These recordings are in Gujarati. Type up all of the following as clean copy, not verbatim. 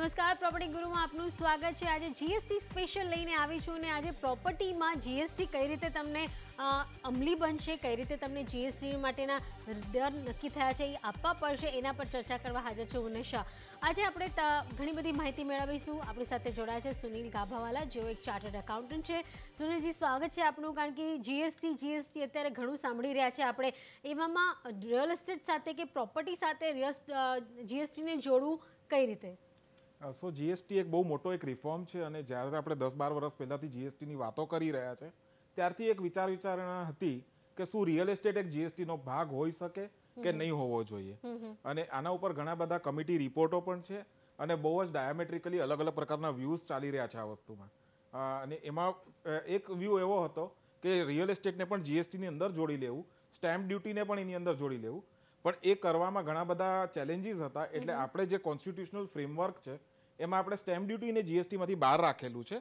નમસ્કાર પ્રોપર્ટી ગુરુમાં આપનું સ્વાગત છે। આજે જીએસટી સ્પેશિયલ લઈને આવી છું અને આજે પ્રોપર્ટીમાં જીએસટી કઈ રીતે તમને અમલી બનશે, કઈ રીતે તમને જીએસટી માટેના દર નક્કી થયા છે એ આપવા પડશે, એના પર ચર્ચા કરવા હાજર છે ઉન્નત શાહ। આજે આપણે ઘણી બધી માહિતી મેળવીશું। આપણી સાથે જોડાયા છે સુનિલ ગાભાવાલા, જેઓ એક ચાર્ટર્ડ એકાઉન્ટન્ટ છે। સુનિલજી, સ્વાગત છે આપનું। કારણ કે જીએસટી અત્યારે ઘણું સાંભળી રહ્યા છે આપણે, એવામાં રિયલ એસ્ટેટ સાથે કે પ્રોપર્ટી સાથે જીએસટીને જોડવું કઈ રીતે? સો જીએસટી એક બહુ મોટો એક રિફોર્મ છે અને જ્યારે આપણે 10-12 વર્ષ પહેલાંથી જીએસટીની વાતો કરી રહ્યા છે ત્યારથી એક વિચારણા હતી કે શું રિયલ એસ્ટેટ એક જીએસટીનો ભાગ હોઈ શકે કે નહીં હોવો જોઈએ। અને આના ઉપર ઘણા બધા કમિટી રિપોર્ટો પણ છે અને બહુ જ ડાયામેટ્રિકલી અલગ અલગ પ્રકારના વ્યૂઝ ચાલી રહ્યા છે આ વસ્તુમાં। અને એમાં એક વ્યૂ એવો હતો કે રિયલ એસ્ટેટને પણ જીએસટીની અંદર જોડી લેવું, સ્ટેમ્પ ડ્યુટીને પણ એની અંદર જોડી લેવું, પણ એ કરવામાં ઘણા બધા ચેલેન્જીસ હતા। એટલે આપણે જે કોન્સ્ટિટ્યુશનલ ફ્રેમવર્ક છે એમાં આપણે સ્ટેમ્પ ડ્યુટી અને જીએસટીમાંથી બહાર રાખેલું છે।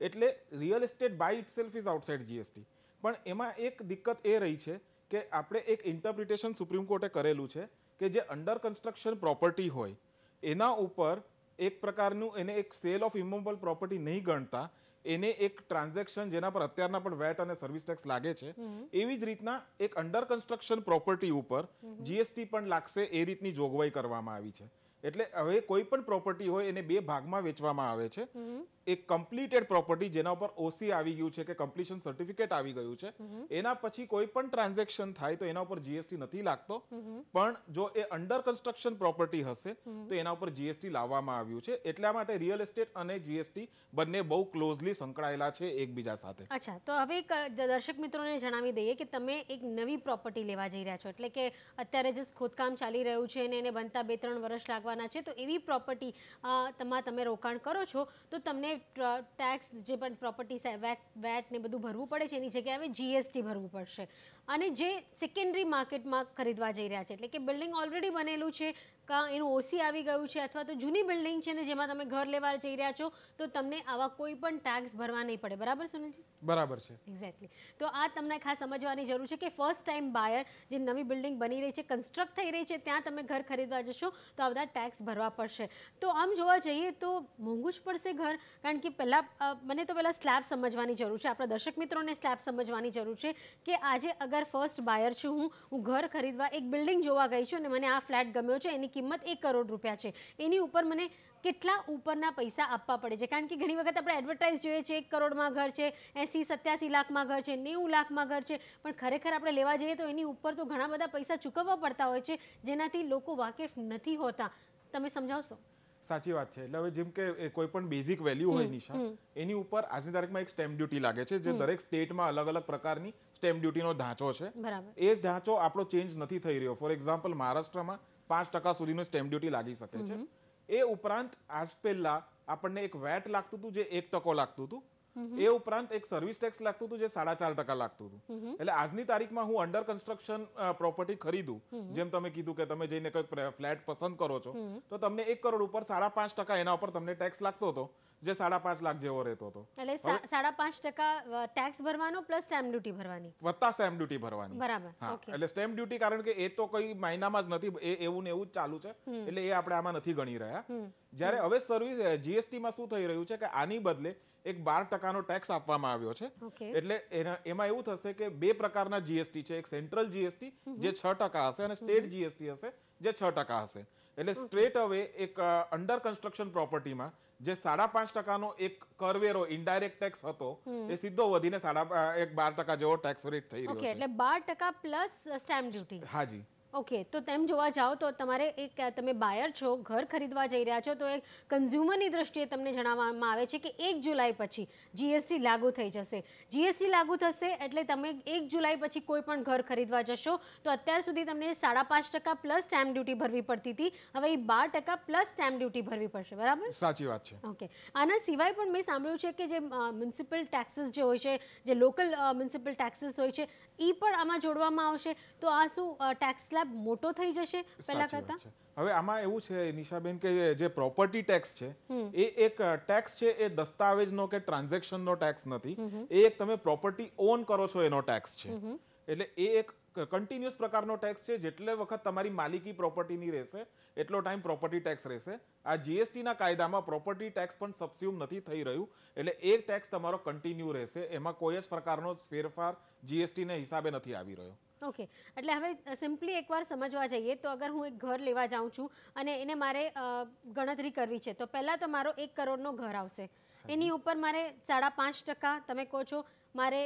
એટલે real estate by itself is outside GST. પણ એમાં એક દિક્કત એ રહી છે કે આપણે એક ઇન્ટરપ્રિટેશન સુપ્રીમ કોર્ટે કરેલું છે કે જે અંડર કન્સ્ટ્રક્શન પ્રોપર્ટી હોય એના ઉપર એક પ્રકારનું એને એક સેલ ઓફ ઇમૂવેબલ પ્રોપર્ટી નહીં ગણતા, એને એક ટ્રાન્ઝેક્શન જેના પર અત્યારના પણ વેટ અને સર્વિસ ટેક્સ લાગે છે એવી જ રીતના એક અંડર કન્સ્ટ્રક્શન પ્રોપર્ટી ઉપર જીએસટી પણ લાગશે એ રીતની જોગવાઈ કરવામાં આવી છે। એટલે હવે કોઈ પણ પ્રોપર્ટી હોય એને બે ભાગમાં વેચવામાં આવે છે। એક કમ્પ્લીટેડ પ્રોપર્ટી જેના ઉપર ઓસી આવી ગયું છે કે કમ્પ્લીશન સર્ટિફિકેટ આવી ગયું છે, એના પછી કોઈ પણ ટ્રાન્ઝેક્શન થાય તો એના ઉપર જીએસટી નથી લાગતો। પણ જો એ અંડર કન્સ્ટ્રક્શન પ્રોપર્ટી હશે તો એના ઉપર જીએસટી લાવવામાં આવ્યું છે। એટલા માટે રિયલ એસ્ટેટ અને જીએસટી બંને બહુ ક્લોઝલી સંકળાયેલા છે એકબીજા સાથે। અચ્છા, તો હવે દર્શક મિત્રોને જણાવી દઈએ કે તમે એક નવી પ્રોપર્ટી લેવા જઈ રહ્યા છો, એટલે કે અત્યારે જે ખોદકામ ચાલી રહ્યું છે અને એને બનતા 2-3 વર્ષ લાગવાના છે, તો એવી પ્રોપર્ટી તમે રોકાણ કરો છો તો તમને ટેક્સ જે પણ પ્રોપર્ટી વેટ ને બધું ભરવું પડે છે એની જગ્યાએ હવે જીએસટી ભરવું પડશે। અને જે સેકન્ડરી માર્કેટમાં ખરીદવા જઈ રહ્યા છે, એટલે કે બિલ્ડિંગ ઓલરેડી બનેલું છે, એનું ઓસી આવી ગયું છે, અથવા તો જૂની બિલ્ડિંગ છે ને જેમાં તમે ઘર લેવા જઈ રહ્યા છો, તો તમને આવા કોઈ પણ ટેક્સ ભરવા નહીં પડે। બરાબર સુનિલજી? બરાબર છે, એક્ઝેક્ટલી। તો આ તમને ખાસ સમજવાની જરૂર છે કે ફર્સ્ટ ટાઈમ બાયર જે નવી બિલ્ડિંગ બની રહી છે, કન્સ્ટ્રક્ટ થઈ રહી છે, ત્યાં તમે ઘર ખરીદવા જશો તો આ બધા ટેક્સ ભરવા પડશે। તો આમ જોવા જઈએ તો મોંઘું જ પડશે ઘર, કારણ કે મને તો પહેલાં સ્લેબ સમજવાની જરૂર છે, આપણા દર્શક મિત્રોને સ્લેબ સમજવાની જરૂર છે કે આજે અગર ફર્સ્ટ બાયર છું, હું ઘર ખરીદવા એક બિલ્ડિંગ જોવા ગઈ છું અને મને આ ફ્લેટ ગમ્યો છે, એની કિંમત 1 કરોડ રૂપિયા છે, એની ઉપર મને કેટલા ઉપરના પૈસા આપવા પડે છે? કારણ કે ઘણી વખત આપણે એડવર્ટાઇઝ જોઈએ છે 1 કરોડમાં ઘર છે, 80-87 લાખમાં ઘર છે, 90 લાખમાં ઘર છે, પણ ખરેખર આપણે લેવા જઈએ તો એની ઉપર તો ઘણા બધા પૈસા ચૂકવવા પડતા હોય છે, જેનાથી લોકો વાકેફ નથી હોતા। તમે સમજાવશો? સાચી વાત છે। એટલે હવે જેમ કે કોઈ પણ બેઝિક વેલ્યુ હોય નિશા, એની ઉપર આજની તારીખમાં એક સ્ટેમ્પ ડ્યુટી લાગે છે જે દરેક સ્ટેટમાં અલગ અલગ પ્રકારની સ્ટેમ્પ ડ્યુટીનો ઢાંચો છે। એ જ ઢાંચો આપણો ચેન્જ નથી થઈ રહ્યો। ફોર એક્ઝામ્પલ, મહારાષ્ટ્રમાં 5% સુધીનો સ્ટેમ્પ ડ્યુટી લાગી શકે છે। એ ઉપરાંત આજ પહેલા આપણને એક વેટ લાગતું હતું જે 1% લાગતું હતું, એ ઉપરાંત એક સર્વિસ ટેક્સ લાગતું હતું જે 4.5% લાગતું હતું। એટલે આજની તારીખમાં હું અંડર કન્સ્ટ્રક્શન પ્રોપર્ટી ખરીદું, જેમ તમે કીધું કે તમે જઈને કોઈ ફ્લેટ પસંદ કરો છો તો તમને 1 કરોડ ઉપર 5.5% એના ઉપર તમને ટેક્સ લાગતો હતો જે 5.5 લાખ જેવો રહેતો હતો। એટલે 5.5% ટેક્સ ભરવાનો પ્લસ સ્ટેમ્પ ડ્યુટી ભરવાની વત્તા સ્ટેમ્પ ડ્યુટી ભરવાની। બરાબર, એટલે સ્ટેમ્પ ડ્યુટી કારણ કે એ તો કોઈ મહિનામાં જ નથી, એ એવું ને એવું જ ચાલુ છે, એટલે એ આપણે આમાં નથી ગણી રહ્યા। જ્યારે હવે સર્વિસ જીએસટીમાં શું થઈ રહ્યું છે કે આની બદલે એક 12%નો ટેક્સ આપવામાં આવ્યો છે। એટલે એમાં એવું થશે કે બે પ્રકારના જીએસટી છે, એક સેન્ટ્રલ જીએસટી જે 6% હશે અને સ્ટેટ જીએસટી હશે જે 6% હશે। એટલે સ્ટ્રેટ હવે એક અંડર કન્સ્ટ્રક્શન પ્રોપર્ટીમાં જે 5.5%નો એક કરવેરો ઇનડાયરેક્ટ ટેક્સ હતો એ સીધો વધીને 12% જેવો ટેક્સ રેટ થઈ રહ્યો છે। એટલે 12% પ્લસ સ્ટેમ્પ ડ્યુટી। હાજી। ઓકે, તો તેમ જોવા જાઓ તો તમે બાયર છો, ઘર ખરીદવા જઈ રહ્યા છો, તો એક કન્ઝ્યુમરની દ્રષ્ટિએ તમને જણાવવામાં આવે છે કે 1 જુલાઈ પછી જીએસટી લાગુ થઈ જશે। જીએસટી લાગુ થશે એટલે તમે 1 જુલાઈ પછી કોઈ પણ ઘર ખરીદવા જશો તો અત્યાર સુધી તમને 5.5% પ્લસ સ્ટેમ્પ ડ્યુટી ભરવી પડતી હતી, હવે 12% પ્લસ સ્ટેમ્પ ડ્યુટી ભરવી પડશે। બરાબર? સાચી વાત છે। ઓકે, આના સિવાય પણ મેં સાંભળ્યું છે કે જે મ્યુનિસિપલ ટેક્સીસ જે હોય છે, જે લોકલ મ્યુનિસિપલ ટેક્સીસ હોય છે, એ પણ આમાં જોડવામાં આવશે, તો આ શું ટેક્સ મોટો થઈ જશે પહેલા કરતા? હવે આમાં એવું છે નિશાબેન કે જે પ્રોપર્ટી ટેક્સ છે એ એક ટેક્સ છે, એ દસ્તાવેજનો કે ટ્રાન્ઝેક્શનનો ટેક્સ નથી, એ એક તમે પ્રોપર્ટી ઓન કરો છો એનો ટેક્સ છે। એટલે એ એક કન્ટિન્યુઅસ પ્રકારનો ટેક્સ છે. જેટલે વખત તમારી માલિકી પ્રોપર્ટીની રહેશે એટલો ટાઈમ પ્રોપર્ટી ટેક્સ રહેશે. આ જીએસટીના કાયદામાં પ્રોપર્ટી ટેક્સ પણ સબસ્યુમ નથી થઈ રહ્યું, એટલે એ ટેક્સ તમારો કન્ટિન્યુ રહેશે. એમાં કોઈ જ પ્રકારનો ફેરફાર જીએસટીના હિસાબે નથી આવી રહ્યો. ઓકે, એટલે હવે સિમ્પલી એકવાર સમજવા જઈએ તો અગર હું એક ઘર લેવા જાઉં છું અને એને મારે ગણતરી કરવી છે, તો પહેલાં તો મારો 1 કરોડનો ઘર આવશે. એની ઉપર મારે 5.5% તમે કહો છો મારે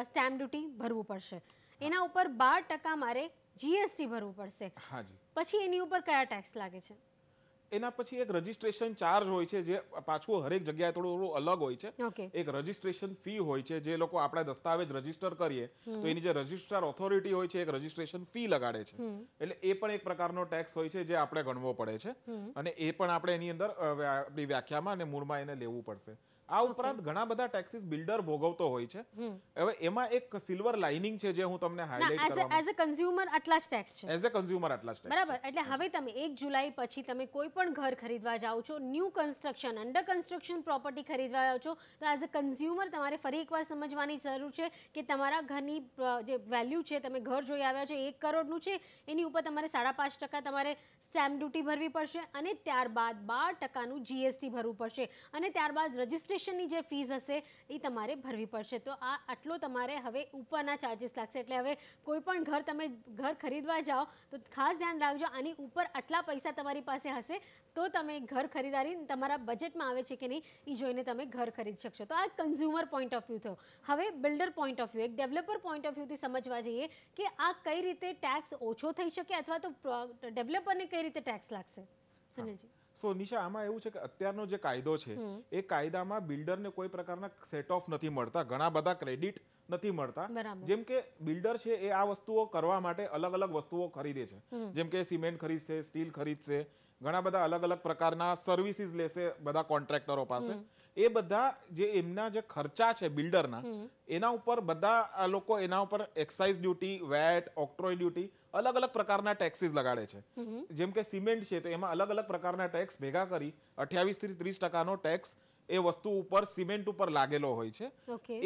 સ્ટેમ્પ ડ્યુટી ભરવું પડશે. એના ઉપર 12% મારે જીએસટી ભરવું પડશે. હાજી. પછી એની ઉપર કયા ટેક્સ લાગે છે? એના પછી એક રજિસ્ટ્રેશન ચાર્જ હોય છે, જે પાછું હરેક જગ્યાએ થોડું અલગ હોય છે. ઓકે. એક રજિસ્ટ્રેશન ફી હોય છે, જે લોકો આપણે દસ્તાવેજ રજીસ્ટર કરીએ તો એની જે રજિસ્ટ્રાર ઓથોરિટી હોય છે એક રજિસ્ટ્રેશન ફી લગાડે છે. એટલે એ પણ એક પ્રકારનો ટેક્સ હોય છે જે આપણે ગણવો પડે છે, અને એ પણ આપણે એની અંદર આપણી વ્યાખ્યામાં અને મૂળમાં એને લેવું પડશે. આ ઉપરાંત ઘણા બધા ટેક્સીસ બિલ્ડર ભોગવતો હોય છે. હવે એમાં એક સિલ્વર લાઇનિંગ છે જે હું તમને હાઇલાઇટ કરવા એઝ અ કન્ઝ્યુમર આટલા જ ટેક્સ છે. એઝ અ કન્ઝ્યુમર આટલા જ ટેક્સ. બરાબર. એટલે હવે તમે 1 જુલાઈ પછી તમે કોઈ પણ ઘર ખરીદવા જાઓ છો, new construction, under construction property ખરીદવા જાઓ છો, તો એઝ અ કન્ઝ્યુમર તમારે ફરી એકવાર સમજવાની જરૂર છે કે તમારા ઘરની જે વેલ્યુ છે, તમે ઘર જોઈ આવ્યા છો 1 કરોડનું છે, એની ઉપર તમારે 5.5% તમારે સ્ટેમ્પ ડ્યુટી ભરવી પડશે, અને ત્યારબાદ 12%નું જીએસટી ભરવું પડશે, અને ત્યારબાદ રજિસ્ટ્રેશનની જે ફીસ હશે એ તમારે ભરવી પડશે. તો આ આટલો તમારે હવે ઉપરના ચાર્જીસ લાગશે. એટલે હવે કોઈ પણ તમે ઘર ખરીદવા જાઓ તો ખાસ ધ્યાન રાખજો, આની ઉપર આટલા પૈસા તમારી પાસે હશે તો તમે ઘર ખરીદારી તમારા બજેટમાં આવે છે કે નહીં એ જોઈને તમે ઘર ખરીદી શકશો. તો આ કન્ઝ્યુમર પોઈન્ટ ઓફ વ્યૂ થયો. હવે બિલ્ડર પોઈન્ટ ઓફ વ્યૂ, એક ડેવલપર પોઈન્ટ ઓફ વ્યૂથી સમજવા જઈએ કે આ કઈ રીતે ટેક્સ ઓછો થઈ શકે, અથવા તો ડેવલપરને કઈ રીતે ટેક્સ લાગશે? સુનિલજી. સો નિશા, આમાં એવું છે કે અત્યારનો જે કાયદો છે એ કાયદામાં બિલ્ડરને કોઈ પ્રકારના સેટ ઓફ નથી મળતા, ઘણા બધા ક્રેડિટ નથી મળતા. જેમ કે બિલ્ડર છે એ આ વસ્તુઓ કરવા માટે અલગ અલગ વસ્તુઓ ખરીદે છે, જેમ કે સિમેન્ટ ખરીદશે, સ્ટીલ ખરીદશે, ઘણા બધા અલગ અલગ પ્રકારના સર્વિસીસ લેશે બધા કોન્ટ્રાક્ટરો પાસે. એ બધા જે એમના જે ખર્ચા છે બિલ્ડરના, એના ઉપર બધા લોકો એના ઉપર excise duty, wet, octroi duty, અલગ અલગ પ્રકારના ટેક્સીસ લગાડે છે. જેમ કે સિમેન્ટ છે તો એમાં અલગ અલગ પ્રકારના ટેક્સ ભેગા કરી 28 થી 30% ટેક્સ એ વસ્તુ ઉપર, સિમેન્ટ ઉપર લાગેલો હોય છે.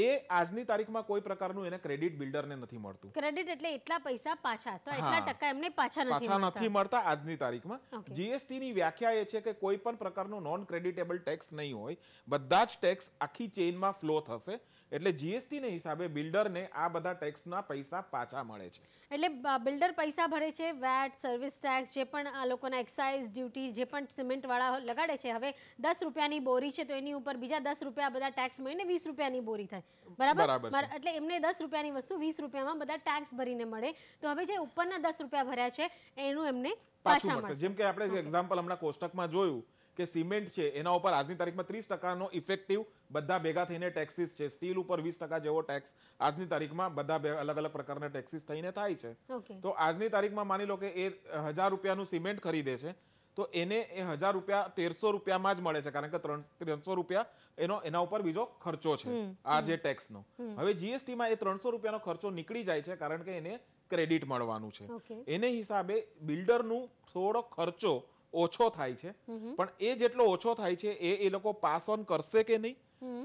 એ આજની તારીખમાં કોઈ પ્રકારનું એને ક્રેડિટ બિલ્ડરને નથી મળતું. ક્રેડિટ એટલે એટલા પૈસા પાછા, તો એટલા ટકા એમને પાછા નથી મળતા આજની તારીખમાં. જીએસટી ની વ્યાખ્યા એ છે કે કોઈ પણ પ્રકારનો નોન ક્રેડિટેબલ ટેક્સ નહીં હોય, બધા જ ટેક્સ આખી ચેઇનમાં ફ્લો થશે. એટલે જીએસટી ના હિસાબે બિલ્ડરને આ બધા ટેક્સના પૈસા પાછા મળે છે. એટલે બિલ્ડર પૈસા ભરે છે, વેટ, સર્વિસ ટેક્સ, જે પણ આ લોકોના એક્સાઇઝ ડ્યુટી, જે પણ સિમેન્ટ વાળા લગાડે છે. હવે 10 રૂપિયાની બોરી છે તો એની ઉપર બીજા 10 રૂપિયા બધા ટેક્સ મળીને 20 રૂપિયાની બોરી થાય. બરાબર. એટલે એમને 10 રૂપિયાની વસ્તુ 20 રૂપિયામાં બધા ટેક્સ ભરીને મળે. તો હવે જે ઉપરના 10 રૂપિયા ભર્યા છે એનું એમને પાછા મળશે. જેમ કે આપણે એક્ઝામ્પલ હમણાં કોષ્ટકમાં જોયું કે સિમેન્ટ છે એના ઉપર આજની તારીખમાં 30%નો ઇફેક્ટિવ બધા ભેગા થઈને ટેક્સીસ છે. સ્ટીલ ઉપર 20% જેવો ટેક્સ આજની તારીખમાં બધા અલગ અલગ પ્રકારના ટેક્સીસ થઈને થાય છે. તો આજની તારીખમાં માની લો કે એ 1000 રૂપિયાનું સિમેન્ટ ખરીદે છે તો એને એ 1000 રૂપિયા 1300 રૂપિયામાં જ મળે છે, કારણ કે 300 રૂપિયા એના ઉપર બીજો ખર્ચો છે આ જે ટેક્સનો. હવે જીએસટીમાં એ 300 રૂપિયાનો ખર્ચો નીકળી જાય છે, કારણ કે એને ક્રેડિટ મળવાનું છે. એને હિસાબે બિલ્ડરનું થોડો ખર્ચો ઓછો થાય છે, પણ એ જેટલો ઓછો થાય છે એ લોકો પાસ ઓન કરશે કે નહીં,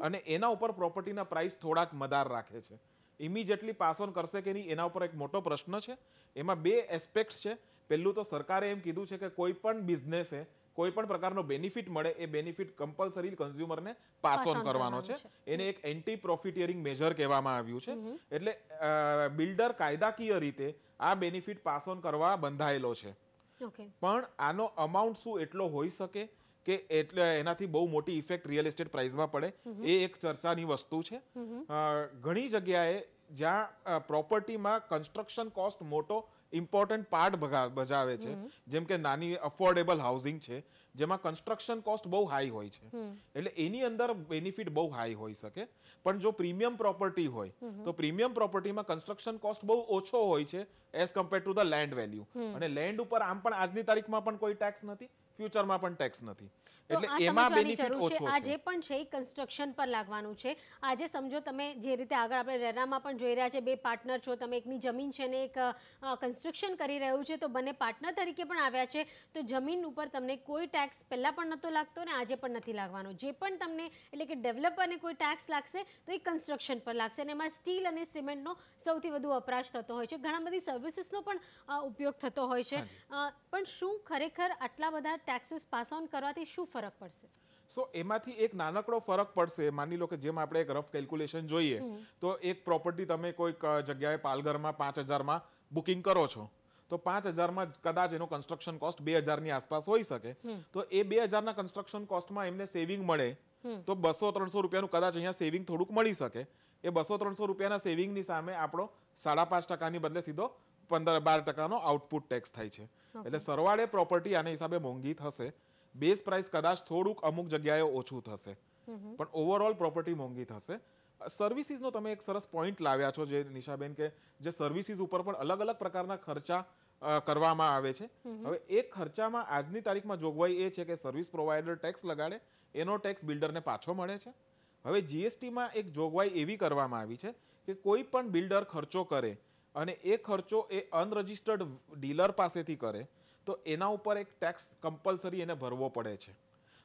અને એના ઉપર પ્રોપર્ટીના પ્રાઇસ થોડાક મદાર રાખે છે. ઇમિડિયેટલી પાસ ઓન કરશે કે નહીં એના ઉપર એક મોટો પ્રશ્ન છે. એમાં 2 એસ્પેક્ટ્સ છે. પહેલું તો સરકારે એમ કીધું છે કે કોઈ પણ બિઝનેસે કોઈ પણ પ્રકારનો બેનિફિટ મળે એ બેનિફિટ કમ્પલસરી કન્ઝ્યુમરને પાસ ઓન કરવાનો છે. એને એક એન્ટી પ્રોફિટિયરિંગ મેજર કહેવામાં આવ્યું છે. એટલે બિલ્ડર કાયદાકીય રીતે આ બેનિફિટ પાસ ઓન કરવા બંધાયેલો છે. પણ આનો અમાઉન્ટ શું એટલો હોઈ શકે કે એટલે એનાથી બહુ મોટી ઇફેક્ટ રિયલ એસ્ટેટ પ્રાઇસમાં પડે, એ એક ચર્ચાની વસ્તુ છે. ઘણી જગ્યાએ જ્યાં પ્રોપર્ટીમાં કન્સ્ટ્રક્શન કોસ્ટ મોટો ઇમ્પોર્ટન્ટ પાર્ટ ભજાવે છે, જેમ કે નાની અફોર્ડેબલ હાઉસિંગ છે જેમાં કન્સ્ટ્રક્શન કોસ્ટ બહુ હાઈ હોય છે, એટલે એની અંદર બેનિફિટ બહુ હાઈ હોઈ શકે. પણ જો પ્રીમિયમ પ્રોપર્ટી હોય તો પ્રીમિયમ પ્રોપર્ટીમાં કન્સ્ટ્રક્શન કોસ્ટ બહુ ઓછો હોય છે as compare to the land value, અને લેન્ડ ઉપર આમ પણ આજની તારીખમાં પણ કોઈ ટેક્સ નથી, ફ્યુચરમાં પણ ટેક્સ નથી. એટલે એમાં બેનિફિટ ઓછો છે. આ જે પણ છે એ કન્સ્ટ્રક્શન પર લાગવાનું છે. આજે સમજો તમે જે રીતે આગળ આપણે રેરામાં પણ જોઈ રહ્યા છે, 2 પાર્ટનર છો, તમે એકની જમીન છે ને એક કન્સ્ટ્રક્શન કરી રહ્યું છે તો બંને પાર્ટનર તરીકે પણ આવ્યા છે, તો જમીન ઉપર તમને કોઈ ટેક્સ પહેલાં પણ નહોતો લાગતો ને આજે પણ નથી લાગવાનો. જે પણ તમને એટલે કે ડેવલપરને કોઈ ટેક્સ લાગશે તો એ કન્સ્ટ્રક્શન પર લાગશે, અને એમાં સ્ટીલ અને સિમેન્ટનો સૌથી વધુ વપરાશ થતો હોય છે. ઘણા બધી સર્વિસીસનો પણ ઉપયોગ થતો હોય છે. પણ શું ખરેખર આટલા બધા ટેક્સીસ પાસ ઓન કરવાથી શું ફરક પડશે? સો એમાંથી એક નાનકડો ફરક પડશે. માની લો કે જેમ આપણે એક રફ કેલ્ક્યુલેશન જોઈએ તો એક પ્રોપર્ટી તમે કોઈક જગ્યાએ પાલઘરમાં 5,000માં બુકિંગ કરો છો તો 5,000માં કદાચ એનો કન્સ્ટ્રક્શન કોસ્ટ 2,000ની આસપાસ હોઈ શકે. તો એ 2,000ના કન્સ્ટ્રક્શન કોસ્ટમાં એમને સેવિંગ મળે તો 200-300 રૂપિયાનું કદાચ અહીંયા સેવિંગ થોડુંક મળી શકે. એ 200-300 રૂપિયાના સેવિંગની સામે આપણો 5.5%ની બદલે સીધો 15-12%નો આઉટપુટ ટેક્સ થાય છે. એટલે સરવાળે પ્રોપર્ટી આના હિસાબે મોંઘી થશે. બેઝ પ્રાઇસ કદાચ થોડુંક અમુક જગ્યાએ ઓછું થશે, પણ ઓવરઓલ પ્રોપર્ટી મોંઘી થશે. સર્વિસીસનો તમે એક સરસ પોઈન્ટ લાવ્યા છો જે નિશાબેન, કે જે સર્વિસીસ ઉપર પણ અલગ અલગ પ્રકારના ખર્ચા કરવામાં આવે છે. હવે એક ખર્ચામાં આજની તારીખમાં જોગવાઈ એ છે કે સર્વિસ પ્રોવાઈડર ટેક્સ લગાડે, એનો ટેક્સ બિલ્ડરને પાછો મળે છે. હવે જીએસટીમાં એક જોગવાઈ એવી કરવામાં આવી છે કે કોઈ પણ બિલ્ડર ખર્ચો કરે અને એ ખર્ચો એ અનરજિસ્ટર્ડ ડીલર પાસેથી કરે તો એના ઉપર એક ટેક્સ કમ્પલસરી એને ભરવો પડે છે.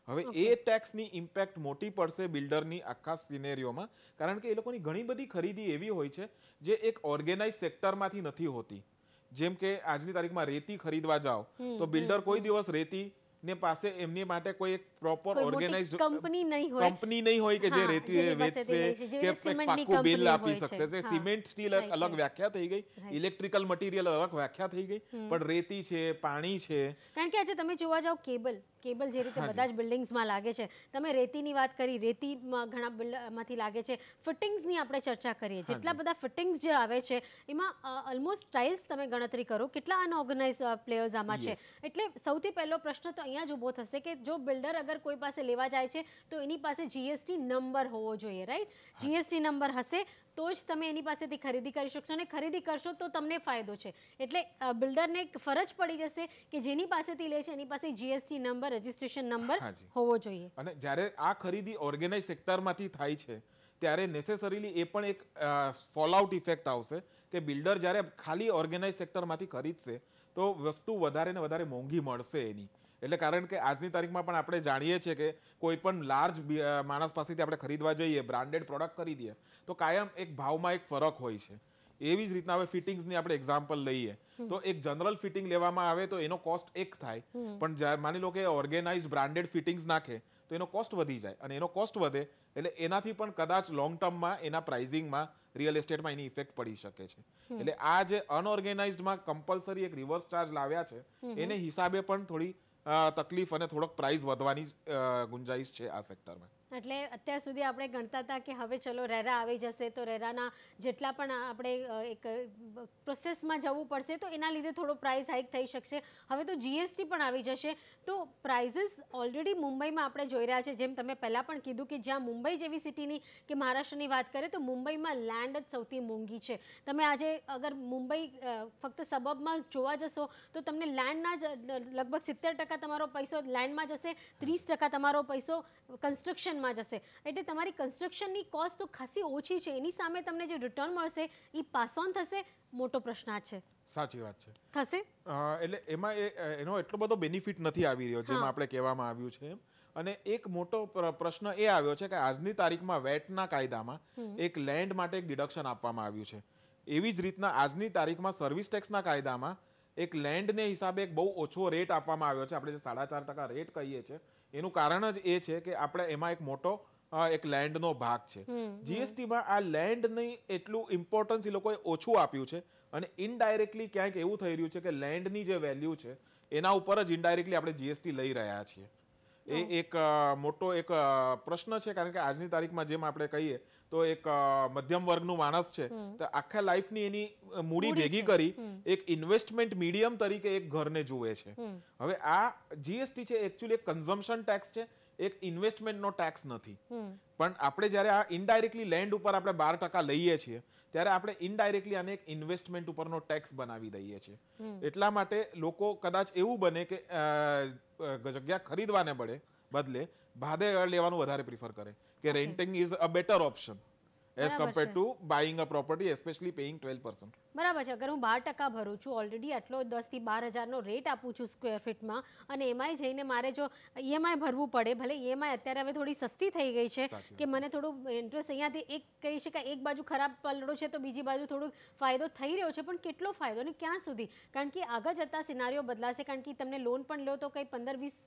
હવે એ ટેક્સની ઇમ્પેક્ટ મોટી પડશે બિલ્ડરની આખા સિનેરિયોમાં, કારણ કે એ લોકોની ઘણી બધી ખરીદી એવી હોય છે જે એક ઓર્ગેનાઇઝ સેક્ટરમાંથી નથી હોતી. જેમ કે આજની તારીખમાં રેતી ખરીદવા જાઓ તો બિલ્ડર કોઈ દિવસ રેતી ને પાસે એમની માટે કોઈ એક પ્રોપર ઓર્ગેનાઇઝ્ડ કંપની નહીં હોય કે જે રેતી વેચશે કે પાકું બિલ આપી શકશે. સિમેન્ટ સ્ટીલ અલગ વ્યાખ્યા થઈ ગઈ, ઇલેક્ટ્રિકલ મટીરિયલ અલગ વ્યાખ્યા થઈ ગઈ, પણ રેતી છે, પાણી છે. કારણ કે આજે તમે જોવા જાઓ કેબલ જે રીતે બધા જ બિલ્ડિંગ્સમાં લાગે છે, તમે રેતીની વાત કરી, રેતીમાં ઘણા બિલ્ડમાંથી લાગે છે. ફિટિંગ્સની આપણે ચર્ચા કરીએ, જેટલા બધા ફિટિંગ્સ જે આવે છે એમાં ઓલમોસ્ટ ટાઇલ્સ તમે ગણતરી કરો કેટલા અનઓર્ગેનાઇઝ પ્લેયર્સ આમાં છે. એટલે સૌથી પહેલો પ્રશ્ન તો અહીંયા જ ઊભો થશે કે જો બિલ્ડર અગર કોઈ પાસે લેવા જાય છે તો એની પાસે જીએસટી નંબર હોવો જોઈએ, રાઈટ? જીએસટી નંબર હશે તો જ તમે એની પાસેથી ખરીદી કરી શકશો, અને ખરીદી કરશો તો તમને ફાયદો છે. એટલે બિલ્ડરને ફરજ પડી જશે કે જેની પાસેથી લે છે એની પાસે જીએસટી નંબર, રજિસ્ટ્રેશન નંબર હોવો જોઈએ. અને જ્યારે આ ખરીદી ઓર્ગેનાઇઝ સેક્ટરમાંથી થાય છે ત્યારે નેસેસરીલી એ પણ એક ફોલઆઉટ ઇફેક્ટ આવશે કે બિલ્ડર જ્યારે ખાલી ઓર્ગેનાઇઝ સેક્ટરમાંથી ખરીદશે તો વસ્તુ વધારે ને વધારે મોંઘી મળશે એની. એટલે કારણ કે આજની તારીખમાં પણ આપણે જાણીએ છીએ કે કોઈ પણ લાર્જ માણસ પાસેથી આપણે ખરીદવા જઈએ, બ્રાન્ડેડ પ્રોડક્ટ ખરીદીએ તો કાયમ એક ભાવમાં એક ફરક હોય છે. એવી જ રીતના હવે ફિટિંગ્સની આપણે એક્ઝામ્પલ લઈએ તો એક જનરલ ફિટિંગ લેવામાં આવે તો એનો કોસ્ટ એક થાય, પણ માની લો કે ઓર્ગેનાઇઝ્ડ બ્રાન્ડેડ ફિટિંગ્સ નાખે તો એનો કોસ્ટ વધી જાય, અને એનો કોસ્ટ વધે એટલે એનાથી પણ કદાચ લોંગ ટર્મમાં એના પ્રાઇઝિંગમાં રિયલ એસ્ટેટમાં એની ઇફેક્ટ પડી શકે છે. એટલે આ જે અનઓર્ગેનાઇઝ્ડમાં કમ્પલસરી એક રિવર્સ ચાર્જ લાવ્યા છે એને હિસાબે પણ થોડી તકલીફ અને થોડોક પ્રાઇસ વધવાની ગુંજાઈશ છે આ સેક્ટરમાં. એટલે અત્યાર સુધી આપણે ગણતા હતા કે હવે ચલો રેરા આવી જશે તો રેરાના જેટલા પણ આપણે એક પ્રોસેસમાં જવું પડશે તો એના લીધે થોડો પ્રાઇસ હાઇક થઈ શકશે. હવે તો જીએસટી પણ આવી જશે તો પ્રાઇઝીસ ઓલરેડી મુંબઈમાં આપણે જોઈ રહ્યા છે. જેમ તમે પહેલાં પણ કીધું કે જ્યાં મુંબઈ જેવી સિટીની કે મહારાષ્ટ્રની વાત કરીએ તો મુંબઈમાં લેન્ડ જ સૌથી મોંઘી છે. તમે આજે અગર મુંબઈ ફક્ત સબબમાં જોવા જશો તો તમને લેન્ડના જ લગભગ 70% તમારો પૈસો લેન્ડમાં જશે, 30% તમારો પૈસો કન્સ્ટ્રક્શન જશે. એટલે તમારી કન્સ્ટ્રક્શનની કોસ્ટ તો ખાસી ઓછી છે, એની સામે તમને જે રિટર્ન મળશે એ પાસ ઓન થશે. મોટો પ્રશ્ન આ છે. સાચી વાત છે. થશે એટલે એમાં એનો એટલો બધો બેનિફિટ નથી આવી રહ્યો જેમ આપણે કહેવામાં આવ્યું છે એમ. અને એક મોટો પ્રશ્ન એ આવ્યો છે કે આજની તારીખમાં વેટના કાયદામાં એક લેન્ડ માટે એક ડિડક્શન આપવામાં આવ્યું છે. એવી જ રીતના આજની તારીખમાં સર્વિસ ટેક્સના કાયદામાં એક લેન્ડને હિસાબે એક બહુ ઓછો રેટ આપવામાં આવ્યો છે. આપણે જે 4.5% રેટ કહીએ છીએ એનું કારણ જ એ છે કે આપણે એમાં એક મોટો એક લેન્ડનો ભાગ છે. જીએસટીમાં આ લેન્ડની એટલું ઇમ્પોર્ટન્સ એ લોકોએ ઓછું આપ્યું છે, અને ઇનડાયરેક્ટલી ક્યાંક એવું થઈ રહ્યું છે કે લેન્ડની જે વેલ્યુ છે એના ઉપર જ ઇનડાયરેક્ટલી આપણે જીએસટી લઈ રહ્યા છીએ. એ એક મોટો એક પ્રશ્ન છે, કારણ કે આજની તારીખમાં જેમ આપણે કહીએ તો એક મધ્યમ વર્ગનું માણસ છે તો આખા લાઈફની એની મૂડી ભેગી કરી એક ઇન્વેસ્ટમેન્ટ મીડિયમ તરીકે એક ઘરને જુએ છે. હવે આ જીએસટી છે એકચ્યુઅલી એક કન્ઝમ્પશન ટેક્સ છે, એક ઇન્વેસ્ટમેન્ટનો ટેક્સ નથી. પણ આપણે જ્યારે આ ઇનડાયરેક્ટલી લેન્ડ ઉપર આપણે 12% લઈએ છીએ ત્યારે આપણે ઇનડાયરેક્ટલી આને એક ઇન્વેસ્ટમેન્ટ ઉપરનો ટેક્સ બનાવી દઈએ છીએ. એટલા માટે લોકો કદાચ એવું બને કે જગ્યા ખરીદવાને બદલે ભાડે લેવાનું વધારે પ્રિફર કરે કે renting is a better option. As compare to buying a property especially paying 12%. બરાબર છે. અગર હું 12% ભરું છું, ઓલરેડી આટલો 10 થી 12,000નો રેટ આપું છું સ્ક્વેર ફીટમાં, અને એમાંય જઈને મારે જો ઈએમઆઈ ભરવું પડે, ભલે ઈએમઆઈ અત્યારે હવે થોડી સસ્તી થઈ ગઈ છે કે મને થોડું ઇન્ટરેસ્ટ અહીંયાથી એક કહી શકાય એક બાજુ ખરાબ પલડો છે તો બીજી બાજુ થોડું ફાયદો થઈ રહ્યો છે, પણ કેટલો ફાયદો અને ક્યાં સુધી? કારણ કે આગળ જતાં સિનારીઓ બદલાશે, કારણ કે તમને લોન પણ લો તો કંઈ 15-20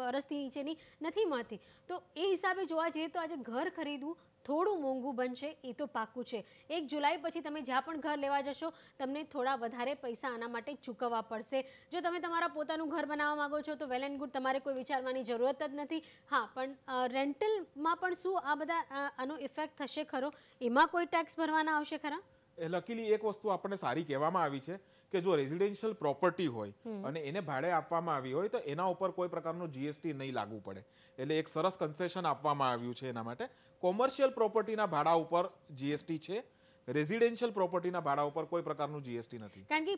વર્ષથી નીચેની નથી મળતી. તો એ હિસાબે જોવા જઈએ તો આજે ઘર ખરીદવું થોડું મોંઘું બનશે, એ તો પાક્કું છે. 1 જુલાઈ પછી તમે જ્યાં પણ ઘર લેવા જશો તમને થોડા વધારે પૈસા આના માટે ચૂકવવા પડશે. જો તમે તમારા પોતાનું ઘર બનાવવા માંગો છો તો વેલ એન્ડ ગુડ, તમારે કોઈ વિચારવાની જરૂરત જ નથી. હા, પણ રેન્ટલમાં પણ શું આ બધા આનો ઇફેક્ટ થશે ખરો? એમાં કોઈ ટેક્સ ભરવાના આવશે ખરા? લકીલી એક વસ્તુ આપણને સારી કહેવામાં આવી છે કે જો રેઝિડેન્શિયલ પ્રોપર્ટી હોય અને એને ભાડે આપવામાં આવી હોય તો એના ઉપર કોઈ પ્રકારનું જીએસટી નહીં લાગુ પડે. એટલે એક સરસ કન્સેશન આપવામાં આવ્યું છે એના માટે. કોમર્શિયલ પ્રોપર્ટીના ભાડા ઉપર જીએસટી છે, રેઝિડેન્શિયલ પ્રોપર્ટીના ભાડા ઉપર કોઈ પ્રકારનું જીએસટી નથી. કારણ કે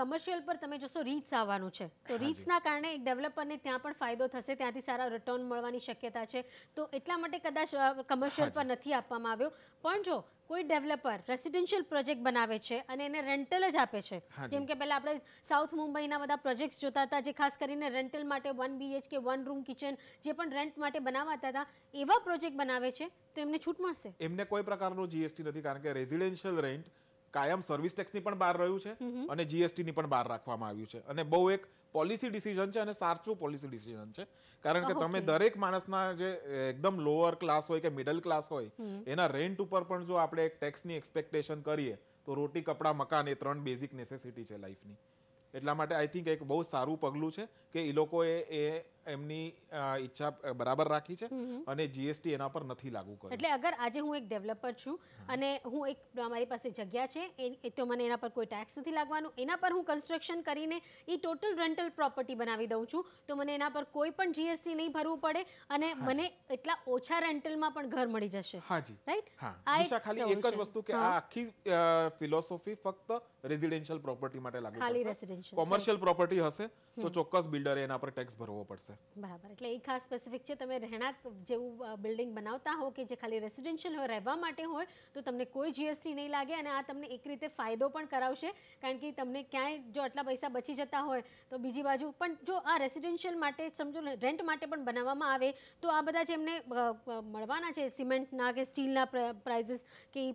કમર્શિયલ પર તમે જોશો રીટ્સ આવવાનું છે, તો રીટ્સના કારણે એક ડેવલપરને ત્યાં પણ ફાયદો થશે, ત્યાંથી સારા રિટર્ન મળવાની શક્યતા છે. તો એટલા માટે કદાચ કમર્શિયલ પર નથી આપવામાં આવ્યો. પણ જો કોઈ ડેવલપર રેસિડેન્શિયલ પ્રોજેક્ટ બનાવે છે અને એને રેન્ટલ જ આપે છે, જેમ કે પહેલાં આપણે સાઉથ મુંબઈના બધા પ્રોજેક્ટ્સ જોતા હતા જે ખાસ કરીને રેન્ટલ માટે 1 BHK 1 રૂમ કિચન જે પણ રેન્ટ માટે બનાવાતા હતા, એવા પ્રોજેક્ટ બનાવે છે તો એમને છૂટ મળશે. એમને કોઈ પ્રકારનું જીએસટી નથી, કારણ કે રેઝિડેન્શિયલ રેન્ટ કાયમ સર્વિસ ટેક્સની પણ બહાર રહ્યું છે અને જીએસટીની પણ બહાર રાખવામાં આવ્યું છે. અને બહુ એક પોલિસી ડિસિઝન છે અને સાચું પોલિસી ડિસિઝન છે, કારણ કે તમે દરેક માણસના જે એકદમ લોઅર ક્લાસ હોય કે મિડલ ક્લાસ હોય એના રેન્ટ ઉપર પણ જો આપણે એક ટેક્સની એક્સપેક્ટેશન કરીએ તો રોટી કપડાં મકાન એ 3 બેઝિક નેસેસિટી છે લાઈફની. એટલા માટે આઈ થિંક એક બહુ સારું પગલું છે કે એ લોકોએ એમની ઈચ્છા બરાબર રાખી છે અને જીએસટી એના પર નથી લાગુ કર્યું. એટલે અગર આજે હું એક ડેવલપર છું અને હું એક મારી પાસે જગ્યા છે, એ તો મને એના પર કોઈ ટેક્સ નથી લાગવાનું, એના પર હું કન્સ્ટ્રક્શન કરીને એ ટોટલ રેન્ટલ પ્રોપર્ટી બનાવી દઉં છું તો મને એના પર કોઈ પણ જીએસટી નહીં ભરવું પડે અને મને એટલા ઓછા રેન્ટલમાં પણ ઘર મળી જશે. હાજી, રાઈટ. દિશા, ખાલી એક જ વસ્તુ કે આ આખી ફિલોસોફી ફક્ત રેઝિડેન્શિયલ પ્રોપર્ટી માટે લાગુ પડશે. કોમર્શિયલ પ્રોપર્ટી હશે તો ચોક્કસ બિલ્ડરે એના પર ટેક્સ ભરવો પડશે. બરાબર. એટલે એ ખાસ સ્પેસિફિક છે. તમે રહેણાંક જેવું બિલ્ડિંગ બનાવતા હો કે જે ખાલી રેસિડેન્શિયલ હોય, રહેવા માટે હોય, તો તમને કોઈ જીએસટી નહીં લાગે અને આ તમને એક રીતે ફાયદો પણ કરાવશે, કારણ કે તમને ક્યાંય જો આટલા પૈસા બચી જતા હોય તો બીજી બાજુ પણ જો આ રેસિડેન્શિયલ માટે સમજો રેન્ટ માટે પણ બનાવવામાં આવે તો આ બધા જે એમને મળવાના છે સિમેન્ટના કે સ્ટીલના પ્રાઇઝીસ કે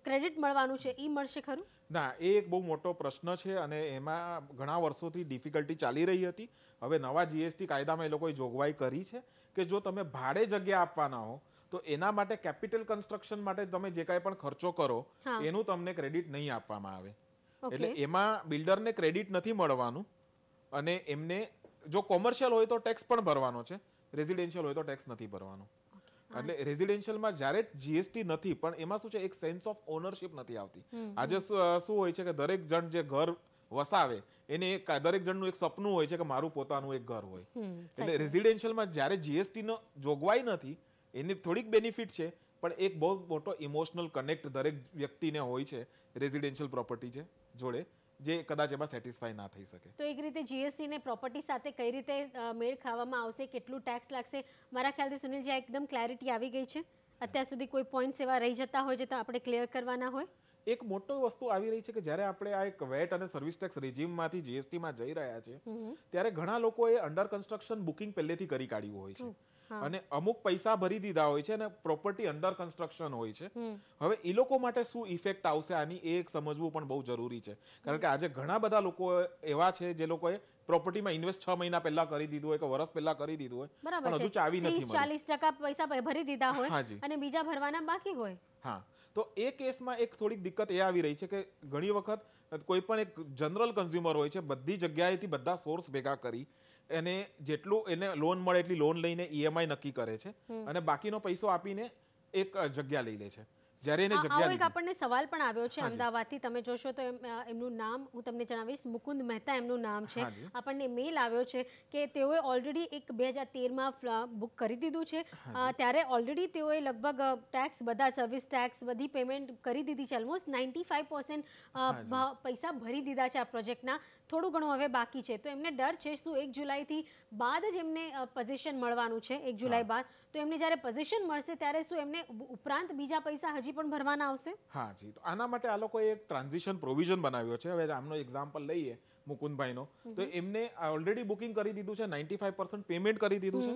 ક્રેડિટ મળવાનું છે એ મળશે ખરું? ના, એ એક બહુ મોટો પ્રશ્ન છે અને એમાં ઘણા વર્ષોથી ડિફિકલ્ટી ચાલી રહી હતી. હવે નવા જીએસટી કાયદામાં એ લોકોએ જોગવાઈ કરી છે કે જો તમે ભાડે જગ્યા આપવાના હો તો એના માટે કેપિટલ કન્સ્ટ્રક્શન માટે તમે જે કાંઈ પણ ખર્ચો કરો એનું તમને ક્રેડિટ નહીં આપવામાં આવે. એટલે એમાં બિલ્ડરને ક્રેડિટ નથી મળવાનું અને એમને જો કોમર્શિયલ હોય તો ટેક્સ પણ ભરવાનો છે, રેઝિડેન્શિયલ હોય તો ટેક્સ નથી ભરવાનો. એટલે રેઝિડેન્શિયલમાં જ્યારે જીએસટી નથી પણ એમાં શું છે એક સેન્સ ઓફ ઓનરશિપ નથી આવતી. આજે શું હોય છે કે દરેક જણ જે ઘર વસાવે એને દરેક જણનું એક સપનું હોય છે કે મારું પોતાનું એક ઘર હોય. એટલે રેઝિડેન્શિયલમાં જ્યારે જીએસટીનો જોગવાઈ નથી એની થોડીક બેનિફિટ છે પણ એક બહુ મોટો ઇમોશનલ કનેક્ટ દરેક વ્યક્તિને હોય છે રેઝિડેન્શિયલ પ્રોપર્ટી છે જોડે, જે કદાચ એમાં સેટિસ્ફાય ના થઈ શકે. તો એક રીતે જીએસટી ને પ્રોપર્ટી સાથે કઈ રીતે મેળ ખાવામાં આવશે, કેટલું ટેક્સ લાગશે, મારા ખ્યાલથી સુનિલજી એકદમ ક્લેરિટી આવી ગઈ છે. અત્યાર સુધી કોઈ પોઈન્ટ્સ એવા રહી જતા હોય જે તો આપણે ક્લિયર કરવાના હોય? એક મોટો વસ્તુ આવી રહી છે કે જ્યારે આપણે આ એક વેટ અને સર્વિસ ટેક્સ રેજીમમાંથી જીએસટીમાં જઈ રહ્યા છે ત્યારે ઘણા લોકોએ અંડર કન્સ્ટ્રક્શન બુકિંગ પહેલેથી કરી કાઢ્યું હોય છે અને અમુક પૈસા ભરી દીધા હોય છે અને પ્રોપર્ટી અંડર કન્સ્ટ્રક્શન હોય છે. હવે એ લોકો માટે શું ઇફેક્ટ આવશે આની એ એક સમજવું પણ બહુ જરૂરી છે, કારણ કે આજે ઘણા બધા લોકો એવા છે જે લોકોએ પ્રોપર્ટીમાં ઇન્વેસ્ટ 6 મહિના પહેલા કરી દીધું હોય કે વર્ષ પહેલા કરી દીધું હોય પણ હજુ ચાવી નથી મળી, 30-40% પૈસા ભરી દીધા હોય અને બીજા ભરવાના બાકી હોય. હા, તો એ કેસમાં એક થોડીક દિક્કત એ આવી રહી છે કે ઘણી વખત કોઈ પણ એક જનરલ કન્ઝ્યુમર હોય છે, બધી જગ્યાએથી બધા સોર્સ ભેગા કરી એને જેટલું એને લોન મળે એટલી લોન લઈને ઈએમઆઈ નક્કી કરે છે અને બાકીનો પૈસો આપીને એક જગ્યા લઈ લે છે. જ્યારે એને જગ્યા એક આપણને સવાલ પણ આવ્યો છે અમદાવાદથી, તમે જોશો તો એમનું નામ હું તમને જણાવીશ, મુકુંદ મહેતા એમનું નામ છે. આપણને મેલ આવ્યો છે કે તેઓએ ઓલરેડી એક 2013માં બુક કરી દીધું છે, ત્યારે ઓલરેડી તેઓએ લગભગ ટેક્સ બધા સર્વિસ ટેક્સ બધી પેમેન્ટ કરી દીધી છે, ઓલમોસ્ટ 95% પૈસા ભરી દીધા છે આ પ્રોજેક્ટના, થોડું ઘણું હવે બાકી છે. તો એમને ડર છે શું 1 જુલાઈથી બાદ જ એમને પોઝિશન મળવાનું છે, 1 જુલાઈ બાદ, તો એમને જ્યારે પોઝિશન મળશે ત્યારે શું એમને ઉપરાંત બીજા પૈસા હજી પછી પણ ભરવાના આવશે? હા જી, તો આના માટે આ લોકોએ એક ટ્રાન્ઝિશન પ્રોવિઝન બનાવ્યો છે. હવે આમનો એક્ઝામ્પલ લઈએ મુકુંદભાઈનો, તો એમને ઓલરેડી બુકિંગ કરી દીધું છે, 95% પેમેન્ટ કરી દીધું છે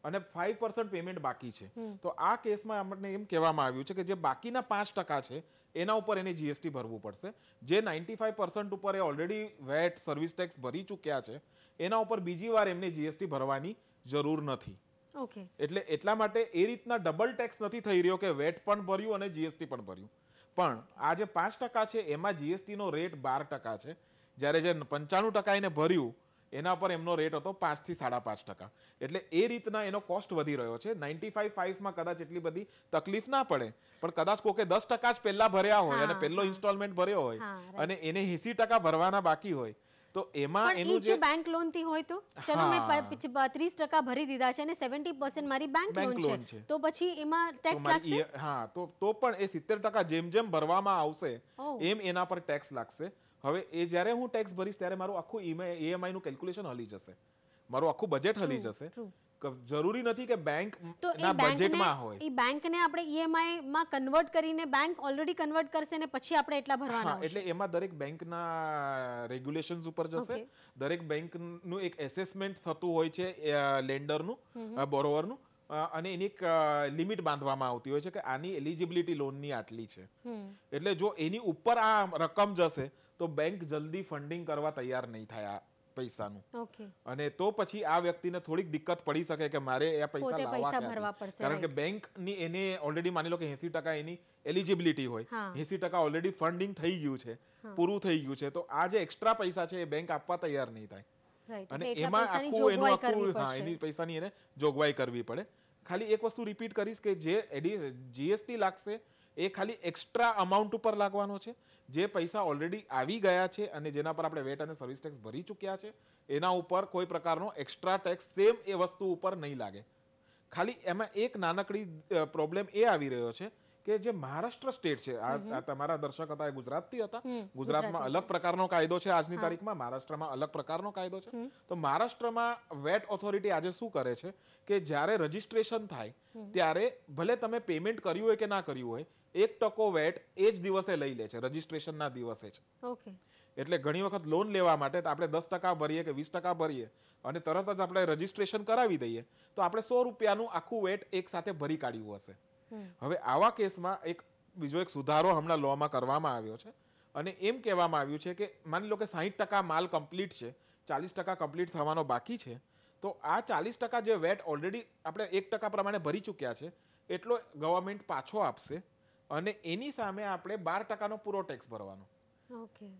અને 5% પેમેન્ટ બાકી છે. તો આ કેસમાં આપણને એમ કહેવામાં આવ્યું છે કે જે બાકીના 5% છે એના ઉપર એને જીએસટી ભરવું પડશે. જે 95% ઉપર એ ઓલરેડી વેટ સર્વિસ ટેક્સ ભરી ચૂક્યા છે એના ઉપર બીજી વાર એમને જીએસટી ભરવાની જરૂર નથી. ઓકે, એટલે એટલા માટે એ રીતના ડબલ ટેક્સ નથી થઈ રહ્યો કે વેટ પણ ભર્યું અને જીએસટી પણ ભર્યું. પણ આ જે 5% છે એમાં જીએસટીનો રેટ 12% છે, જ્યારે જે 95% એને ભર્યું એના પર એમનો રેટ હતો 5 થી 5.5%. એટલે એ રીતના એનો કોસ્ટ વધી રહ્યો છે. 95.5 કદાચ એટલી બધી તકલીફ ના પડે, પણ કદાચ કોકે 10% જ પહેલા ભર્યા હોય અને પહેલો ઇન્સ્ટોલમેન્ટ ભર્યો હોય અને એને 80% ભરવાના બાકી હોય, તો એમાં એનું જે બેંક લોન થી હોય તો ચલો મેં 30% ભરી દીધા છે અને 70% મારી બેંક લોન છે, તો પછી એમાં ટેક્સ લાગશે? હા, તો પણ એ 70% જેમ જેમ ભરવામાં આવશે એમ એના પર ટેક્સ લાગશે. હવે એ જ્યારે હું ટેક્સ ભરીશ ત્યારે મારું આખું ઈએમઆઈ નું કેલ્ક્યુલેશન હલી જશે, મારું આખું બજેટ હલી જશે. જરૂરી નથી કે બેંક ના બજેટમાં હોય. એ બેંકને આપણે ઈએમઆઈ માં કન્વર્ટ કરીને બેંક ઓલરેડી કન્વર્ટ કરશે ને પછી આપણે એટલા ભરવાના આવશે. એટલે એમાં દરેક બેંકના રેગ્યુલેશન્સ ઉપર જશે. દરેક બેંકનું એક એસેસમેન્ટ થતું હોય છે લેન્ડરનું, બોરોવરનું, અને એની એક લિમિટ બાંધવામાં આવતી હોય છે કે આની એલિજિબિલિટી લોનની આટલી છે. એટલે જો એની ઉપર આ રકમ જશે તો બેંક જલ્દી ફંડિંગ કરવા તૈયાર નહીં થાય આ પૈસાનું. અને તો પછી આ વ્યક્તિને થોડીક દિક્કત પડી શકે કે મારે આ પૈસા લાવવા ક્યાંથી, કારણ કે બેંકની એને ઓલરેડી માની લો કે 80% એની એલિજિબિલિટી હોય, 80% ઓલરેડી ફંડિંગ થઈ ગયું છે, પૂરું થઈ ગયું છે, તો આ જે એક્સ્ટ્રા પૈસા છે એ બેંક આપવા તૈયાર નહીં થાય. અને એમાં એની પૈસાની એને જોગવાઈ કરવી પડે. ખાલી એક વસ્તુ રિપીટ કરીશ કે જે જીએસટી લાગશે એ ખાલી એક્સ્ટ્રા અમાઉન્ટ ઉપર લાગવાનો છે. જે પૈસા ઓલરેડી આવી ગયા છે અને જેના પર આપણે વેટ અને સર્વિસ ટેક્સ ભરી ચૂક્યા છે એના ઉપર કોઈ પ્રકારનો એક્સ્ટ્રા ટેક્સ સેમ એ વસ્તુ ઉપર નહીં લાગે. ખાલી એમાં એક નાનકડી પ્રોબ્લેમ એ આવી રહ્યો છે કે જે મહારાષ્ટ્ર સ્ટેટ છે, આ તમારા દર્શક હતા એ ગુજરાતથી હતા, ગુજરાતમાં અલગ પ્રકારનો કાયદો છે આજની તારીખમાં, મહારાષ્ટ્રમાં અલગ પ્રકારનો કાયદો છે. તો મહારાષ્ટ્રમાં વેટ ઓથોરિટી આજે શું કરે છે કે જ્યારે રજીસ્ટ્રેશન થાય ત્યારે ભલે તમે પેમેન્ટ કર્યું હોય કે ના કર્યું હોય, 1% વેટ એ જ દિવસે લઈ લે છે, રજીસ્ટ્રેશનના દિવસે જ. એટલે ઘણી વખત લોન લેવા માટે આપણે 10% ભરીએ કે 20% ભરીએ અને તરત જ આપણે રજીસ્ટ્રેશન કરાવી દઈએ તો આપણે 100 રૂપિયાનું આખું વેટ એક સાથે ભરી કાઢ્યું હશે. હવે આવા કેસમાં બીજો એક સુધારો હમણાં લોમાં કરવામાં આવ્યો છે અને એમ કહેવામાં આવ્યું છે કે માની લો કે 60% માલ કમ્પ્લીટ છે, 40% કમ્પ્લીટ થવાનો બાકી છે, તો આ 40% જે વેટ ઓલરેડી આપણે 1% પ્રમાણે ભરી ચૂક્યા છે એટલો ગવર્મેન્ટ પાછો આપશે અને એની સામે આપણે 12%નો પૂરો ટેક્સ ભરવાનો.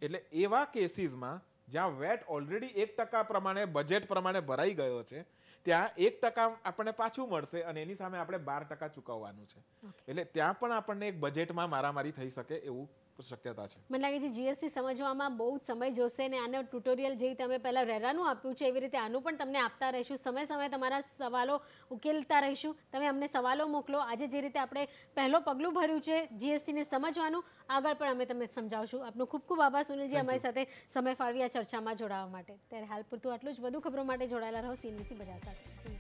એટલે એવા કેસીસમાં જ્યાં વેટ ઓલરેડી 1% પ્રમાણે બજેટ પ્રમાણે ભરાઈ ગયો છે ત્યાં 1% આપણને પાછું મળશે અને એની સામે આપણે 12% ચૂકવવાનું છે. એટલે ત્યાં પણ આપણને એક બજેટમાં મારામારી થઈ શકે એવું શક્યતા છે. મને લાગે છે જીએસટી સમજવામાં બહુ જ સમય જોશે ને આનો ટ્યુટોરિયલ જે તમે પહેલા રેરાનું આપ્યું છે એવી રીતે આનું પણ તમને આપતા રહીશું, સમય સમય તમારા સવાલો ઉકેલતા રહીશું. તમે અમને સવાલો મોકલો. આજે જે રીતે આપણે પહેલો પગલું ભર્યું છે જીએસટીને સમજવાનું, આગળ પણ અમે તમને સમજાવશું. આપનો ખૂબ ખૂબ આભાર સુનિલજી અમારી સાથે સમય ફાળવી આ ચર્ચામાં જોડાવા માટે. ત્યારે હાલ પૂરતું આટલું જ. વધુ ખબરો માટે જોડાયેલા રહો CNBC બજાર સાથે.